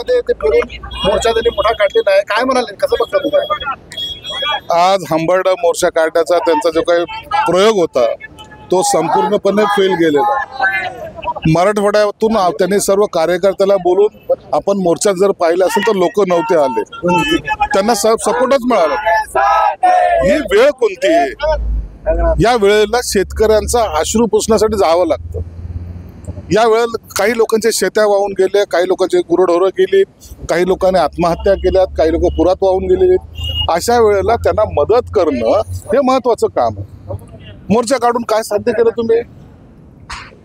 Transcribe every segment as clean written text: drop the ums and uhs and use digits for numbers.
शहरामध्ये ते फिरून मोर्चा त्यांनी मोठा काढलेला आहे. काय म्हणाले, कसं बघता तुम्ही? आज हंबरडा मोर्चा काढण्याचा त्यांचा जो काही प्रयोग होता तो संपूर्णपणे फेल गेलेला. मराठवाड्यातून त्यांनी सर्व कार्यकर्त्याला बोलून आपण मोर्चात जर पाहिलं असेल तर लोक नव्हते आले, त्यांना सपोर्टच मिळाला. ही वेळ कोणती आहे? या वेळेला शेतकऱ्यांचा अश्रू पुसण्यासाठी जावं लागतं. या वेळेला काही लोकांचे शेत्या वाहून गेले, काही लोकांचे गुरढोरं गेली, काही लोकांनी आत्महत्या केल्यात, काही लोक पुरात वाहून गेलेले. अशा वेळेला त्यांना मदत करणं हे महत्वाचं काम आहे. मोर्चा काढून काय साध्य केलं तुम्ही?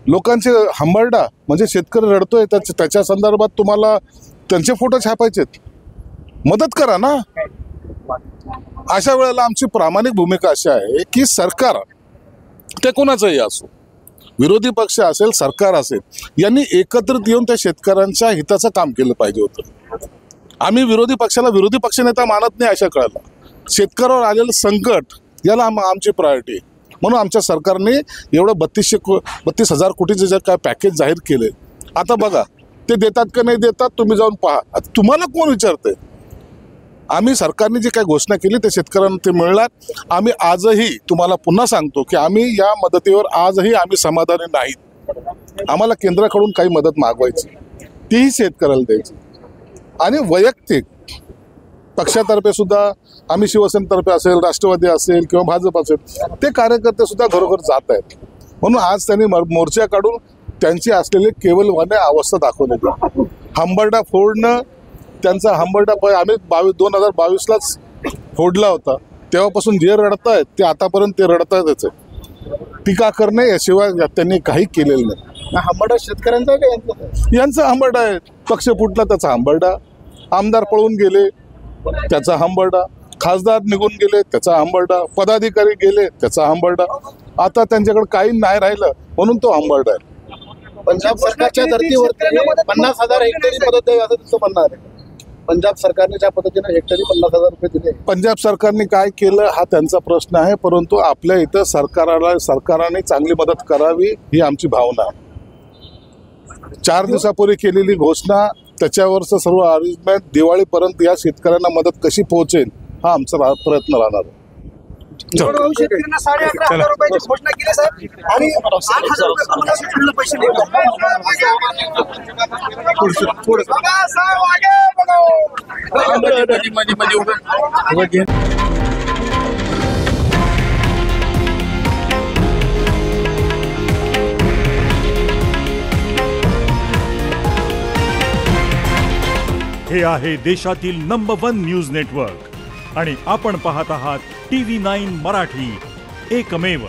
लोकांचे हंबरडा म्हणजे शेतकरी रडतोय त्याच्या संदर्भात तुम्हाला त्यांचे फोटो छापायचेत, मदत करा ना. अशा वेळेला आमची प्रामाणिक भूमिका अशी आहे की सरकार ते कोणाचंही असो, विरोधी पक्ष असेल सरकार असेल, यांनी एकत्रित येऊन त्या शेतकऱ्यांच्या हिताचं काम केलं पाहिजे होतं. आम्ही विरोधी पक्षाला विरोधी पक्षनेता मानत नाही. अशा काळाला शेतकऱ्यावर आलेलं संकट याला आमची प्रायोरिटी. म्हणून आमच्या सरकारने एवढं 32,000 कोटीचे जे काय पॅकेज जाहीर केले, आता बघा ते देतात का नाही देतात तुम्ही जाऊन पहा. आता तुम्हाला कोण विचारतंय? आम्ही सरकारने जी काही घोषणा केली ते शेतकऱ्यांना ते मिळणार. आम्ही आजही तुम्हाला पुन्हा सांगतो की आम्ही या मदतीवर आजही आम्ही समाधानी नाहीत. आम्हाला केंद्राकडून काही मदत मागवायची, तीही शेतकऱ्याला द्यायची. आणि वैयक्तिक पक्षातर्फे सुद्धा आम्ही शिवसेनेतर्फे असेल, राष्ट्रवादी असेल किंवा भाजप असेल, ते कार्यकर्ते सुद्धा घरोघर जात आहेत. म्हणून आज त्यांनी मोर्चा काढून त्यांची असलेली केवलवाने अवस्था दाखवली. हंबरडा फोडणं, त्यांचा हंबरडा आम्ही 2022लाच फोडला होता. तेव्हापासून जे रडतायत ते आतापर्यंत ते रडतायतच आहे. टीका करणे याशिवाय त्यांनी काही केलेलं नाही. हंबरडा शेतकऱ्यांचा आहे का यांचा हंबरडा आहे. पक्ष फुटला त्याचा हंबरडा, आमदार पळून गेले त्याचा हंबरडा, खासदार निघून गेले त्याचा हंबरडा, पदाधिकारी गेले त्याचा हंबरडा. आता त्यांच्याकडे काही नाही राहिलं म्हणून तो हंबरडा आहे. पंजाब सरकारच्या धर्तीवरती 50,000 हेक्टरी मदत द्यावी असं तुमचं म्हणणं आहे? पंजाब सरकारने ज्या पद्धतीने हेक्टरी 50,000 रुपये दिले, पंजाब सरकारने काय केलं हा त्यांचा प्रश्न आहे. परंतु आपल्या इथं सरकारने चांगली मदत करावी ही आमची भावना आहे. 4 दिवसापूर्वी केलेली घोषणा, त्याच्यावरचं सर्व अरेंजमेंट, दिवाळीपर्यंत या शेतकऱ्यांना मदत कशी पोहोचेल हा आमचा प्रयत्न राहणार आहे. शेतकऱ्यांना 11,500 रुपयाची घोषणा केली साहेब, आणि 8,000 रुपये पैसे हे आहे देशातील नंबर 1 न्यूज नेटवर्क आणि आपण पाहत आहात TV9 मराठी, एकमेव.